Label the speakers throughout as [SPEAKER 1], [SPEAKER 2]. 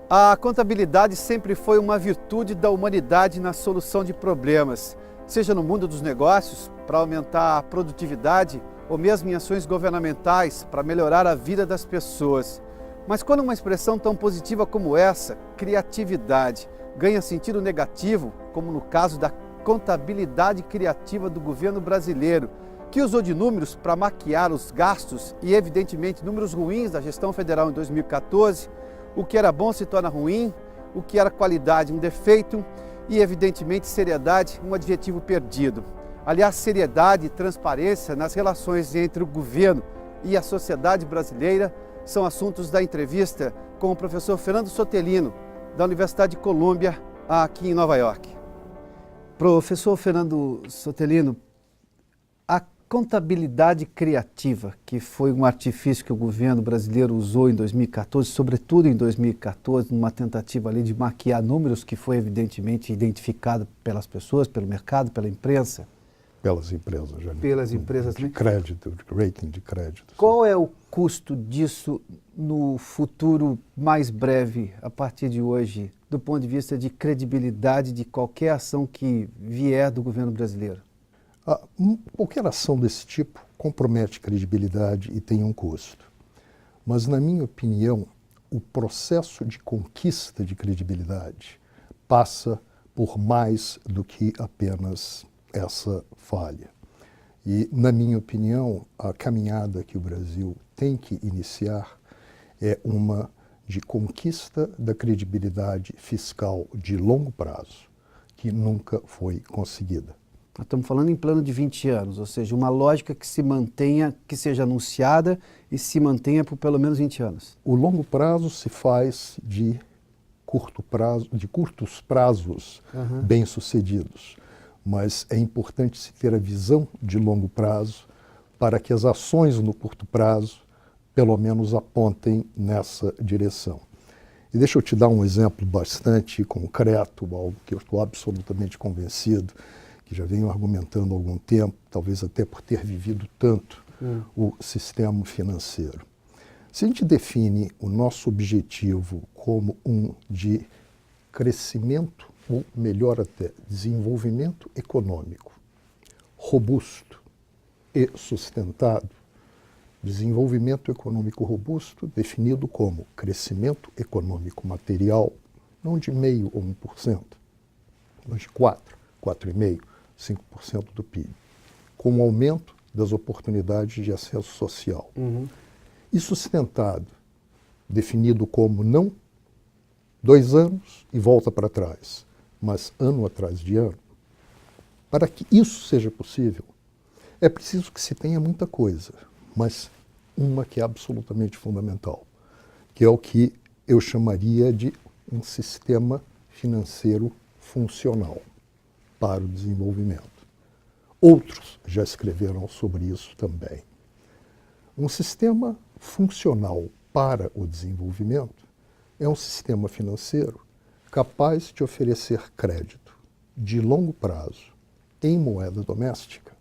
[SPEAKER 1] A contabilidade sempre foi uma virtude da humanidade na solução de problemas, seja no mundo dos negócios, para aumentar a produtividade, ou mesmo em ações governamentais, para melhorar a vida das pessoas. Mas quando uma expressão tão positiva como essa, criatividade, ganha sentido negativo, como no caso da contabilidade criativa do governo brasileiro, que usou de números para maquiar os gastos e, evidentemente, números ruins da gestão federal em 2014, o que era bom se torna ruim, o que era qualidade um defeito e, evidentemente, seriedade um adjetivo perdido. Aliás, seriedade e transparência nas relações entre o governo e a sociedade brasileira são assuntos da entrevista com o professor Fernando Sotelino, da Universidade de Colômbia, aqui em Nova York. Professor Fernando Sotelino, a contabilidade criativa, que foi um artifício que o governo brasileiro usou em 2014, sobretudo em 2014, numa tentativa ali de maquiar números que foi evidentemente identificado pelas pessoas, pelo mercado, pela imprensa.
[SPEAKER 2] Pelas empresas, já.
[SPEAKER 1] Pelas empresas,
[SPEAKER 2] de crédito, de rating de crédito.
[SPEAKER 1] Qual é o custo disso no futuro mais breve, a partir de hoje, do ponto de vista de credibilidade de qualquer ação que vier do governo brasileiro?
[SPEAKER 2] Qualquer ação desse tipo compromete credibilidade e tem um custo. Mas, na minha opinião, o processo de conquista de credibilidade passa por mais do que apenas essa falha. E, na minha opinião, a caminhada que o Brasil tem que iniciar é uma de conquista da credibilidade fiscal de longo prazo, que nunca foi conseguida.
[SPEAKER 1] Nós estamos falando em plano de 20 anos, ou seja, uma lógica que se mantenha, que seja anunciada e se mantenha por pelo menos 20 anos.
[SPEAKER 2] O longo prazo se faz de curtos prazos bem-sucedidos, mas é importante se ter a visão de longo prazo para que as ações no curto prazo pelo menos apontem nessa direção. E deixa eu te dar um exemplo bastante concreto, algo que eu estou absolutamente convencido, que já venho argumentando há algum tempo, talvez até por ter vivido tanto o sistema financeiro. Se a gente define o nosso objetivo como um de crescimento, ou melhor até, desenvolvimento econômico robusto e sustentado, desenvolvimento econômico robusto definido como crescimento econômico material, não de 0,5% ou 1%, mas de 4%, 4,5%, 5% do PIB, com o aumento das oportunidades de acesso social. E sustentado, definido como não 2 anos e volta para trás, mas ano atrás de ano. Para que isso seja possível, é preciso que se tenha muita coisa, mas uma que é absolutamente fundamental, que é o que eu chamaria de um sistema financeiro funcional para o desenvolvimento. Outros já escreveram sobre isso também. Um sistema funcional para o desenvolvimento é um sistema financeiro capaz de oferecer crédito de longo prazo em moeda doméstica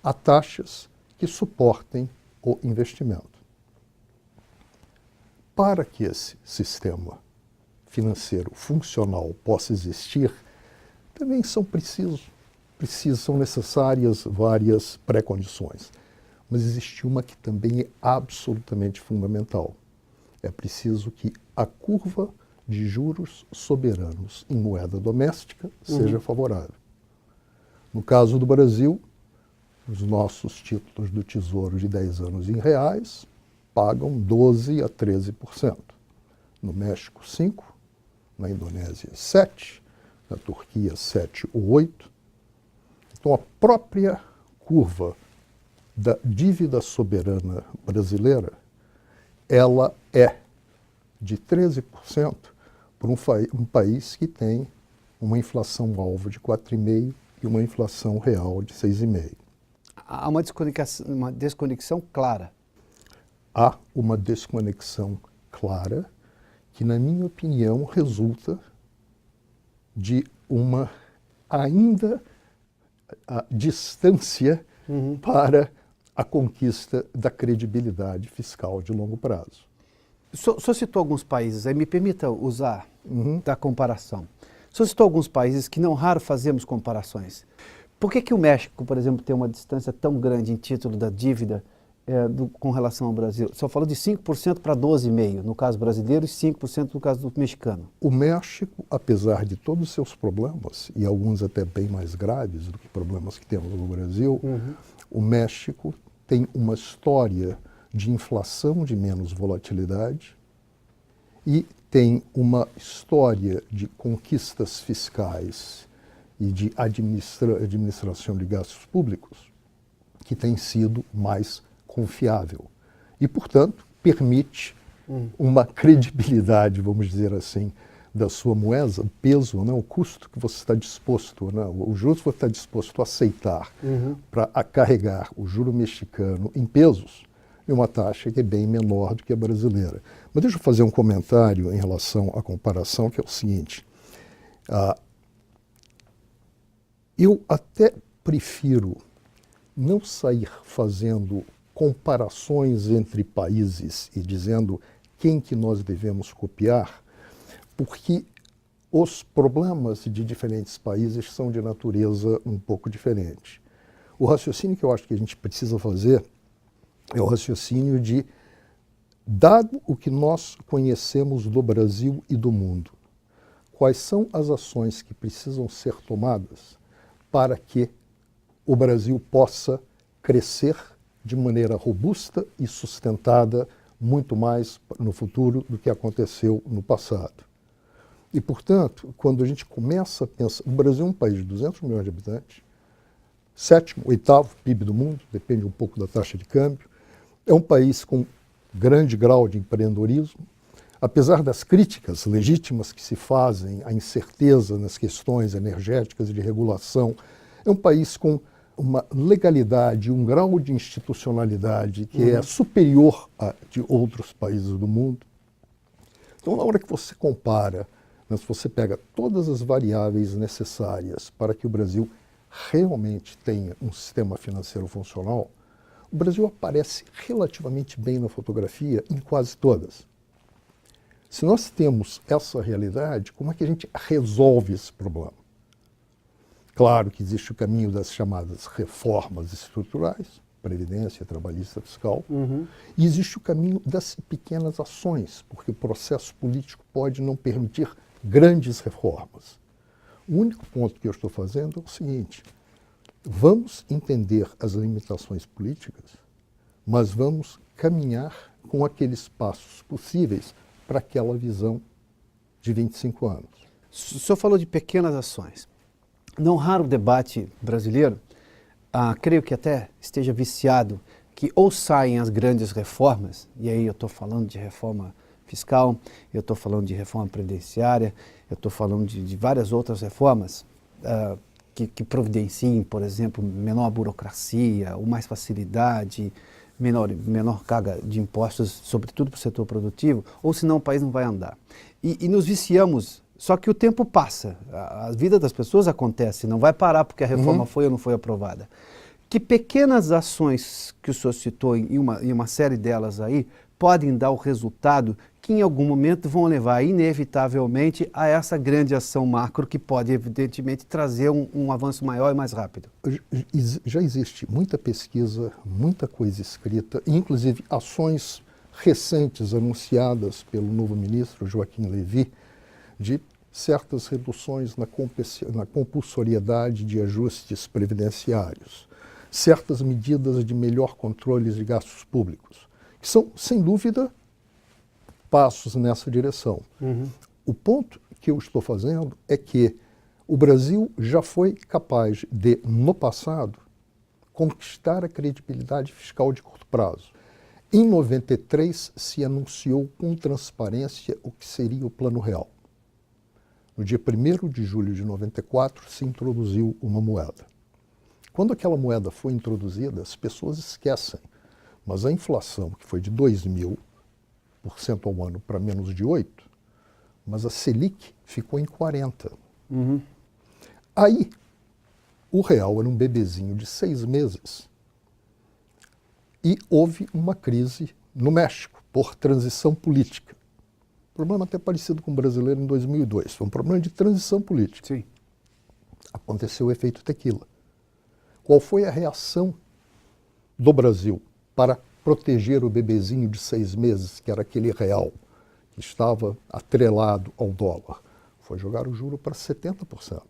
[SPEAKER 2] a taxas que suportem o investimento. Para que esse sistema financeiro funcional possa existir, também são necessárias várias pré-condições. Mas existe uma que também é absolutamente fundamental. É preciso que a curva de juros soberanos em moeda doméstica seja favorável. No caso do Brasil, os nossos títulos do Tesouro de 10 anos em reais pagam 12% a 13%. No México, 5%, na Indonésia, 7%, na Turquia, 7% ou 8%. Então, a própria curva da dívida soberana brasileira, ela é de 13% para um país que tem uma inflação alvo de 4,5% e uma inflação real de 6,5%.
[SPEAKER 1] Há uma desconexão clara.
[SPEAKER 2] Há uma desconexão clara que, na minha opinião, resulta de uma ainda distância para a conquista da credibilidade fiscal de longo prazo.
[SPEAKER 1] O senhor citou alguns países, aí me permita usar da comparação. O senhor citou alguns países que não raro fazemos comparações. Por que o México, por exemplo, tem uma distância tão grande em título da dívida com relação ao Brasil? O senhor falou de 5% para 12,5% no caso brasileiro e 5% no caso do mexicano.
[SPEAKER 2] O México, apesar de todos os seus problemas, e alguns até bem mais graves do que problemas que temos no Brasil, o México tem uma história de inflação de menos volatilidade e tem uma história de conquistas fiscais e de administração de gastos públicos que tem sido mais confiável. E, portanto, permite uma credibilidade, vamos dizer assim, da sua moeda, o peso, o custo que você está disposto, o juros que você está disposto a aceitar para carregar o juro mexicano em pesos, e uma taxa que é bem menor do que a brasileira. Mas deixa eu fazer um comentário em relação à comparação, que é o seguinte. Eu até prefiro não sair fazendo comparações entre países e dizendo quem que nós devemos copiar, porque os problemas de diferentes países são de natureza um pouco diferente. O raciocínio que eu acho que a gente precisa fazer é o raciocínio de, dado o que nós conhecemos do Brasil e do mundo, quais são as ações que precisam ser tomadas para que o Brasil possa crescer de maneira robusta e sustentada muito mais no futuro do que aconteceu no passado. E, portanto, quando a gente começa a pensar... O Brasil é um país de 200 milhões de habitantes, 7º, 8º PIB do mundo, depende um pouco da taxa de câmbio. É um país com grande grau de empreendedorismo. Apesar das críticas legítimas que se fazem à incerteza nas questões energéticas e de regulação, é um país com uma legalidade, um grau de institucionalidade que é superior a de outros países do mundo. Então, na hora que você compara, se você pega todas as variáveis necessárias para que o Brasil realmente tenha um sistema financeiro funcional, o Brasil aparece relativamente bem na fotografia em quase todas. Se nós temos essa realidade, como é que a gente resolve esse problema? Claro que existe o caminho das chamadas reformas estruturais, previdência, trabalhista, fiscal, e existe o caminho das pequenas ações, porque o processo político pode não permitir grandes reformas. O único ponto que eu estou fazendo é o seguinte: vamos entender as limitações políticas, mas vamos caminhar com aqueles passos possíveis para aquela visão de 25 anos.
[SPEAKER 1] O senhor falou de pequenas ações. Não raro o debate brasileiro, creio que até esteja viciado, que ou saem as grandes reformas, e aí eu estou falando de reforma fiscal, eu estou falando de reforma previdenciária, eu estou falando de várias outras reformas que providenciem, por exemplo, menor burocracia, ou mais facilidade, menor carga de impostos, sobretudo para o setor produtivo, ou senão o país não vai andar. E nos viciamos, só que o tempo passa, a vida das pessoas acontece, não vai parar porque a reforma foi ou não foi aprovada. Que pequenas ações que o senhor citou em uma série delas aí podem dar o resultado que em algum momento vão levar inevitavelmente a essa grande ação macro que pode evidentemente trazer um avanço maior e mais rápido?
[SPEAKER 2] Já existe muita pesquisa, muita coisa escrita, inclusive ações recentes anunciadas pelo novo ministro Joaquim Levy, de certas reduções na compulsoriedade de ajustes previdenciários, certas medidas de melhor controle de gastos públicos, que são, sem dúvida, passos nessa direção. O ponto que eu estou fazendo é que o Brasil já foi capaz de, no passado, conquistar a credibilidade fiscal de curto prazo. Em 93, se anunciou com transparência o que seria o Plano Real. No dia 1º de julho de 94, se introduziu uma moeda. Quando aquela moeda foi introduzida, as pessoas esquecem, mas a inflação, que foi de 2.000% ao ano para menos de 8%, mas a Selic ficou em 40%. Aí, o real era um bebezinho de 6 meses e houve uma crise no México, por transição política. Problema até parecido com o brasileiro em 2002. Foi um problema de transição política.
[SPEAKER 1] Sim.
[SPEAKER 2] Aconteceu o efeito tequila. Qual foi a reação do Brasil para proteger o bebezinho de 6 meses, que era aquele real, que estava atrelado ao dólar? Foi jogar o juro para 70%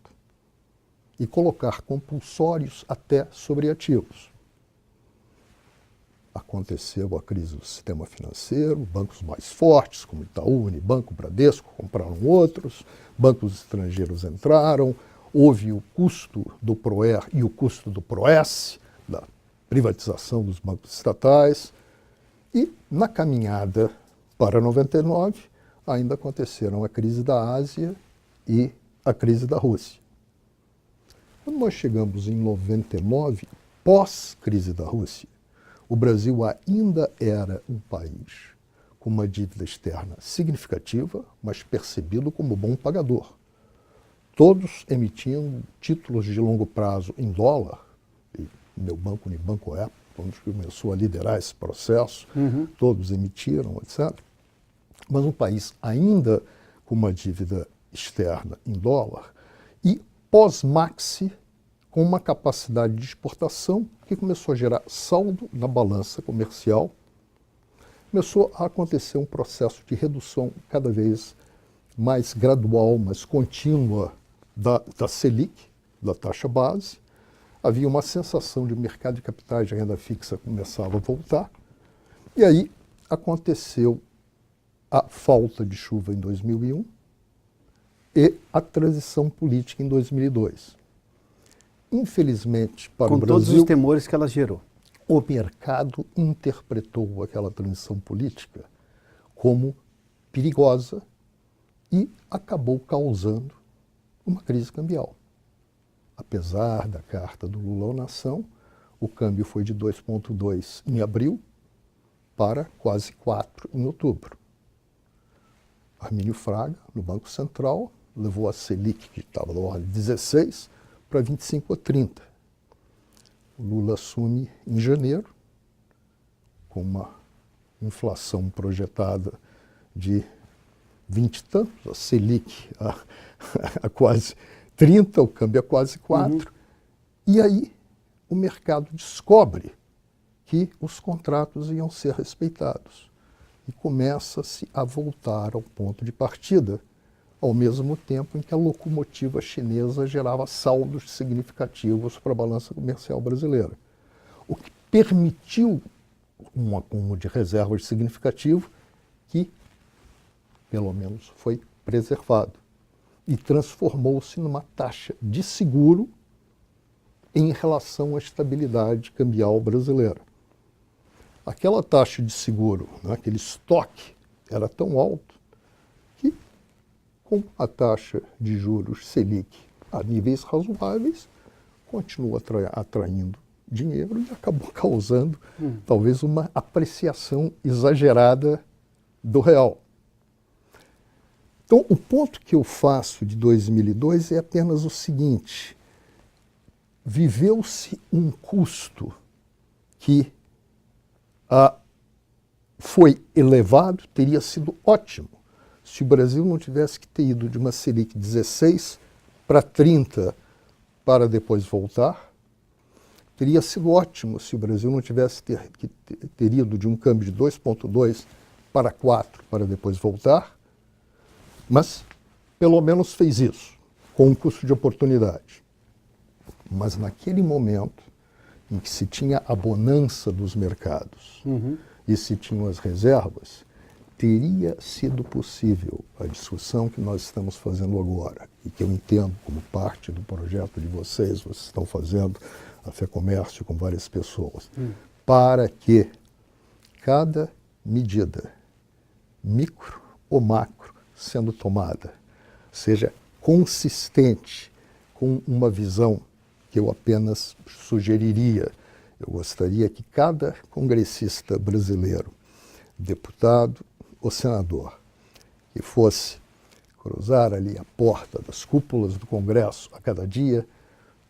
[SPEAKER 2] e colocar compulsórios até sobre ativos. Aconteceu a crise do sistema financeiro, bancos mais fortes, como Itaú, Unibanco, Bradesco, compraram outros, bancos estrangeiros entraram, houve o custo do PROER e o custo do PROES, da privatização dos bancos estatais, e na caminhada para 99 ainda aconteceram a crise da Ásia e a crise da Rússia. Quando nós chegamos em 99, pós-crise da Rússia, o Brasil ainda era um país com uma dívida externa significativa, mas percebido como bom pagador. Todos emitiam títulos de longo prazo em dólar, e meu banco, Unibanco, é onde começou a liderar esse processo, todos emitiram, etc. Mas um país ainda com uma dívida externa em dólar e pós-Maxi, com uma capacidade de exportação que começou a gerar saldo na balança comercial, começou a acontecer um processo de redução cada vez mais gradual, mais contínua da Selic, da taxa base. Havia uma sensação de o mercado de capitais de renda fixa começava a voltar, e aí aconteceu a falta de chuva em 2001 e a transição política em 2002. Infelizmente, para o Brasil,
[SPEAKER 1] com todos os temores que ela gerou,
[SPEAKER 2] o mercado interpretou aquela transição política como perigosa e acabou causando uma crise cambial. Apesar da carta do Lula à nação, o câmbio foi de 2,2 em abril para quase 4 em outubro. Armínio Fraga, no Banco Central, levou a Selic, que estava na ordem de 16, para 25 ou 30. O Lula assume em janeiro, com uma inflação projetada de 20 e tantos, a Selic a quase 30, o câmbio a quase 4. E aí o mercado descobre que os contratos iam ser respeitados e começa-se a voltar ao ponto de partida, ao mesmo tempo em que a locomotiva chinesa gerava saldos significativos para a balança comercial brasileira, o que permitiu um acúmulo de reservas significativo que, pelo menos, foi preservado e transformou-se numa taxa de seguro em relação à estabilidade cambial brasileira. Aquela taxa de seguro, né, aquele estoque, era tão alto que, com a taxa de juros Selic a níveis razoáveis, continua atraindo dinheiro e acabou causando talvez uma apreciação exagerada do real. Então, o ponto que eu faço de 2002 é apenas o seguinte: viveu-se um custo que foi elevado, teria sido ótimo se o Brasil não tivesse que ter ido de uma Selic 16 para 30 para depois voltar. Teria sido ótimo se o Brasil não tivesse ter ido de um câmbio de 2,2 para 4 para depois voltar. Mas, pelo menos, fez isso, com um custo de oportunidade. Mas, naquele momento em que se tinha a bonança dos mercados e se tinham as reservas, teria sido possível a discussão que nós estamos fazendo agora, e que eu entendo como parte do projeto de vocês estão fazendo a FEComércio com várias pessoas, para que cada medida, micro ou macro, sendo tomada, seja consistente com uma visão que eu apenas sugeriria. Eu gostaria que cada congressista brasileiro, deputado ou senador, que fosse cruzar ali a porta das cúpulas do Congresso a cada dia,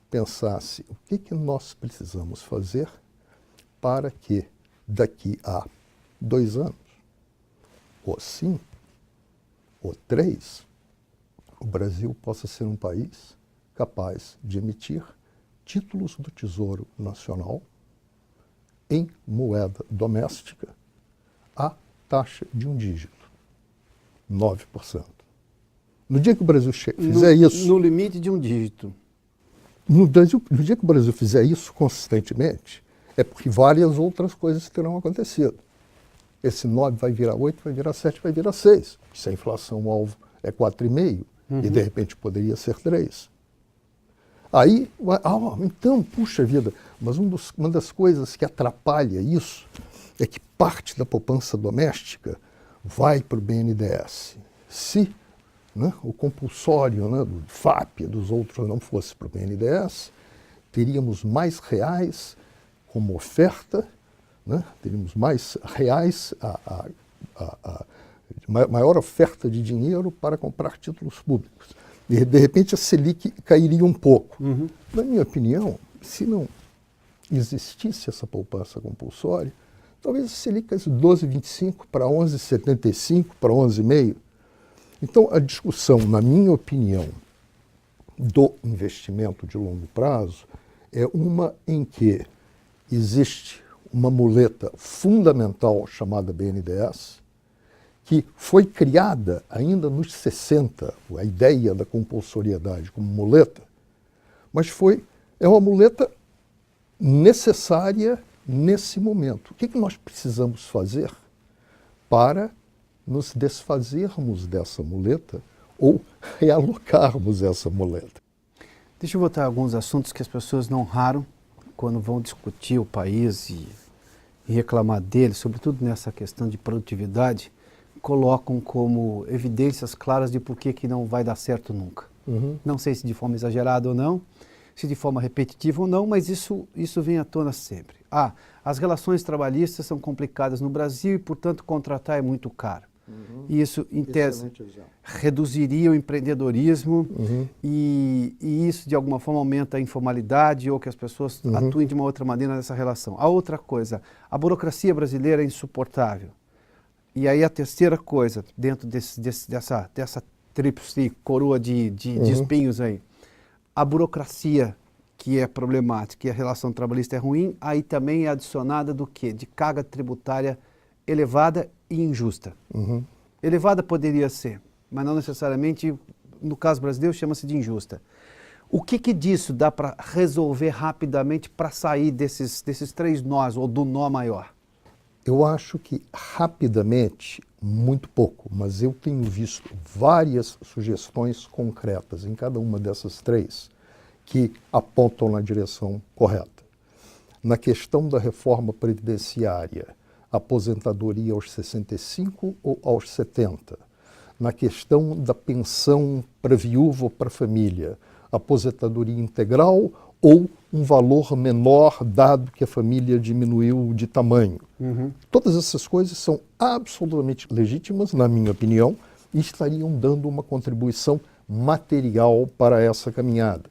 [SPEAKER 2] pensasse o que nós precisamos fazer para que daqui a 2 anos, ou 5, ou 3, o Brasil possa ser um país capaz de emitir títulos do Tesouro Nacional em moeda doméstica à taxa de um dígito, 9%. No dia que o Brasil fizer isso...
[SPEAKER 1] No limite de um dígito.
[SPEAKER 2] No dia que o Brasil fizer isso consistentemente, é porque várias outras coisas terão acontecido. Esse 9 vai virar 8, vai virar 7, vai virar 6. Se a inflação alvo é 4,5, e de repente poderia ser 3. Aí, então, puxa vida, mas uma das coisas que atrapalha isso é que parte da poupança doméstica vai para o BNDES. Se o compulsório do FAP dos outros não fosse para o BNDES, teríamos mais reais como oferta, teríamos mais reais, maior oferta de dinheiro para comprar títulos públicos. E, de repente, a Selic cairia um pouco. Na minha opinião, se não existisse essa poupança compulsória, talvez a Selic caísse 12,25 para 11,75, para 11,5. Então, a discussão, na minha opinião, do investimento de longo prazo é uma em que existe uma muleta fundamental chamada BNDES, que foi criada ainda nos 60, a ideia da compulsoriedade como muleta, mas é uma muleta necessária nesse momento. O que nós precisamos fazer para nos desfazermos dessa muleta ou realocarmos essa muleta?
[SPEAKER 1] Deixa eu botar alguns assuntos que as pessoas não raram quando vão discutir o país e reclamar dele, sobretudo nessa questão de produtividade, colocam como evidências claras de por que não vai dar certo nunca. Não sei se de forma exagerada ou não, se de forma repetitiva ou não, mas isso vem à tona sempre. As relações trabalhistas são complicadas no Brasil e, portanto, contratar é muito caro. E isso, em tese, reduziria o empreendedorismo e isso, de alguma forma, aumenta a informalidade ou que as pessoas atuem de uma outra maneira nessa relação. A outra coisa, a burocracia brasileira é insuportável. E aí a terceira coisa, dentro dessa tríplice coroa de espinhos aí, a burocracia que é problemática e a relação trabalhista é ruim, aí também é adicionada do quê? De carga tributária elevada e injusta. Elevada poderia ser, mas não necessariamente, no caso brasileiro, chama-se de injusta. O que disso dá para resolver rapidamente para sair desses 3 nós, ou do nó maior?
[SPEAKER 2] Eu acho que rapidamente, muito pouco, mas eu tenho visto várias sugestões concretas em cada uma dessas 3 que apontam na direção correta. Na questão da reforma previdenciária, aposentadoria aos 65 ou aos 70. Na questão da pensão para viúva ou para família, aposentadoria integral ou um valor menor, dado que a família diminuiu de tamanho. Todas essas coisas são absolutamente legítimas, na minha opinião, e estariam dando uma contribuição material para essa caminhada.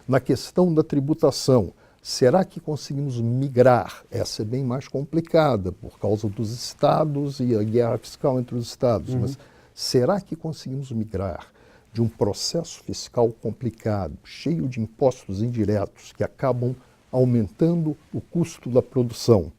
[SPEAKER 2] Na questão da tributação, será que conseguimos migrar? Essa é bem mais complicada, por causa dos estados e a guerra fiscal entre os estados, mas será que conseguimos migrar de um processo fiscal complicado, cheio de impostos indiretos que acabam aumentando o custo da produção,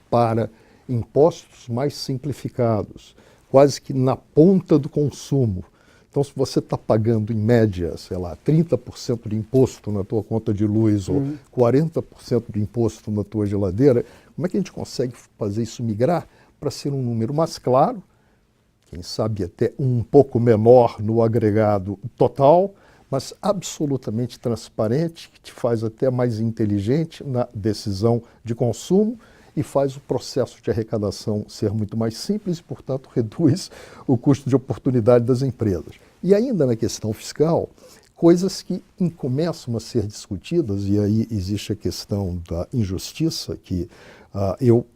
[SPEAKER 2] para impostos mais simplificados, quase que na ponta do consumo? Então, se você está pagando, em média, 30% de imposto na tua conta de luz ou 40% de imposto na tua geladeira, como é que a gente consegue fazer isso migrar para ser um número mais claro, quem sabe até um pouco menor no agregado total, mas absolutamente transparente, que te faz até mais inteligente na decisão de consumo e faz o processo de arrecadação ser muito mais simples e, portanto, reduz o custo de oportunidade das empresas. E ainda na questão fiscal, coisas que começam a ser discutidas, e aí existe a questão da injustiça, que eu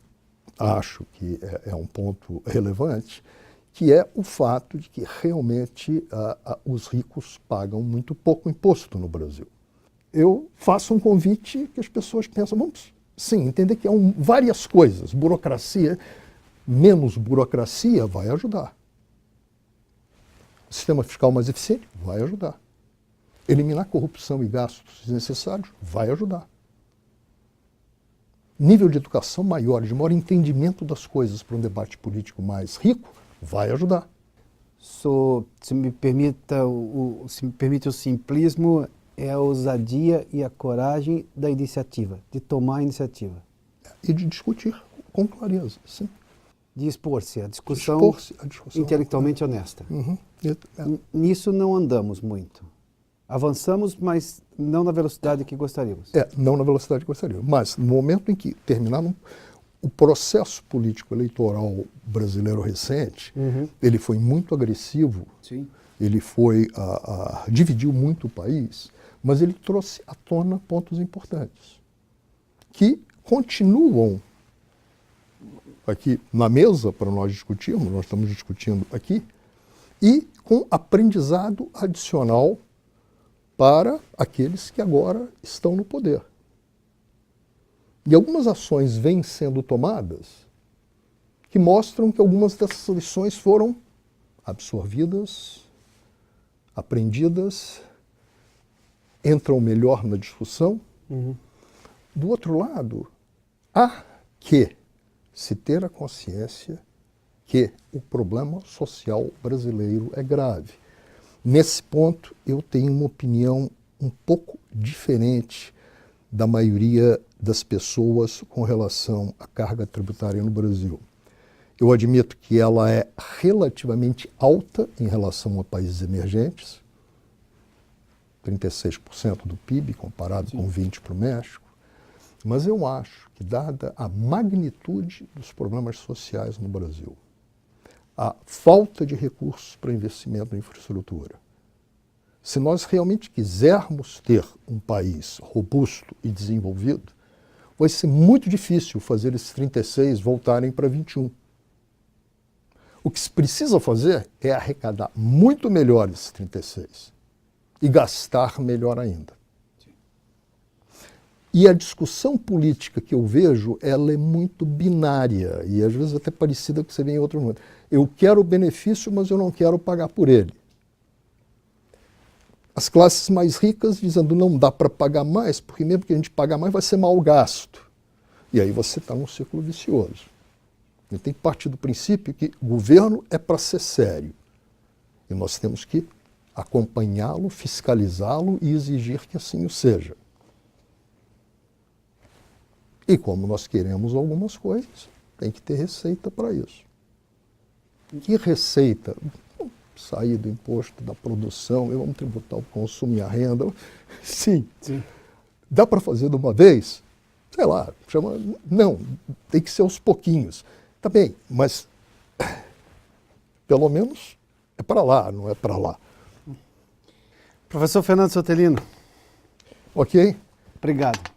[SPEAKER 2] acho que é um ponto relevante, que é o fato de que realmente os ricos pagam muito pouco imposto no Brasil. Eu faço um convite que as pessoas pensam, vamos sim, entender que várias coisas, burocracia, Menos burocracia vai ajudar. Sistema fiscal mais eficiente vai ajudar. Eliminar corrupção e gastos desnecessários vai ajudar. Nível de educação maior, de maior entendimento das coisas para um debate político mais rico, vai ajudar.
[SPEAKER 1] Se me permite o simplismo, é a ousadia e a coragem da iniciativa, de tomar a iniciativa.
[SPEAKER 2] E de discutir com clareza, sim.
[SPEAKER 1] De expor-se à discussão, intelectualmente honesta.
[SPEAKER 2] Uhum.
[SPEAKER 1] Nisso não andamos muito. Avançamos, mas não na velocidade que gostaríamos.
[SPEAKER 2] Não na velocidade que gostaríamos. Mas no momento em que terminar o processo político eleitoral brasileiro recente, ele foi muito agressivo,
[SPEAKER 1] sim.
[SPEAKER 2] Ele foi dividiu muito o país, mas ele trouxe à tona pontos importantes que continuam aqui na mesa para nós discutirmos, nós estamos discutindo aqui, e com aprendizado adicional para aqueles que agora estão no poder. E algumas ações vêm sendo tomadas que mostram que algumas dessas lições foram absorvidas, aprendidas, entram melhor na discussão. Do outro lado, há que se ter a consciência que o problema social brasileiro é grave. Nesse ponto, eu tenho uma opinião um pouco diferente da maioria das pessoas com relação à carga tributária no Brasil. Eu admito que ela é relativamente alta em relação a países emergentes, 36% do PIB, comparado com 20% para o México, mas eu acho que, dada a magnitude dos problemas sociais no Brasil, a falta de recursos para investimento em infraestrutura, se nós realmente quisermos ter um país robusto e desenvolvido, vai ser muito difícil fazer esses 36 voltarem para 21. O que se precisa fazer é arrecadar muito melhor esses 36 e gastar melhor ainda. E a discussão política que eu vejo, ela é muito binária e às vezes até parecida com o que você vê em outro mundo. Eu quero o benefício, mas eu não quero pagar por ele. As classes mais ricas dizendo não dá para pagar mais, porque mesmo que a gente pagar mais vai ser mal gasto. E aí você está num círculo vicioso. A gente tem que partir do princípio que o governo é para ser sério. E nós temos que acompanhá-lo, fiscalizá-lo e exigir que assim o seja. E como nós queremos algumas coisas, tem que ter receita para isso. Que receita? Sair do imposto da produção, vamos tributar o consumo e a renda. Sim. Dá para fazer de uma vez? Sei lá, chama... Não, tem que ser aos pouquinhos. Tá bem, mas pelo menos é para lá, não é para lá.
[SPEAKER 1] Professor Fernando Sotelino.
[SPEAKER 2] Ok?
[SPEAKER 1] Obrigado.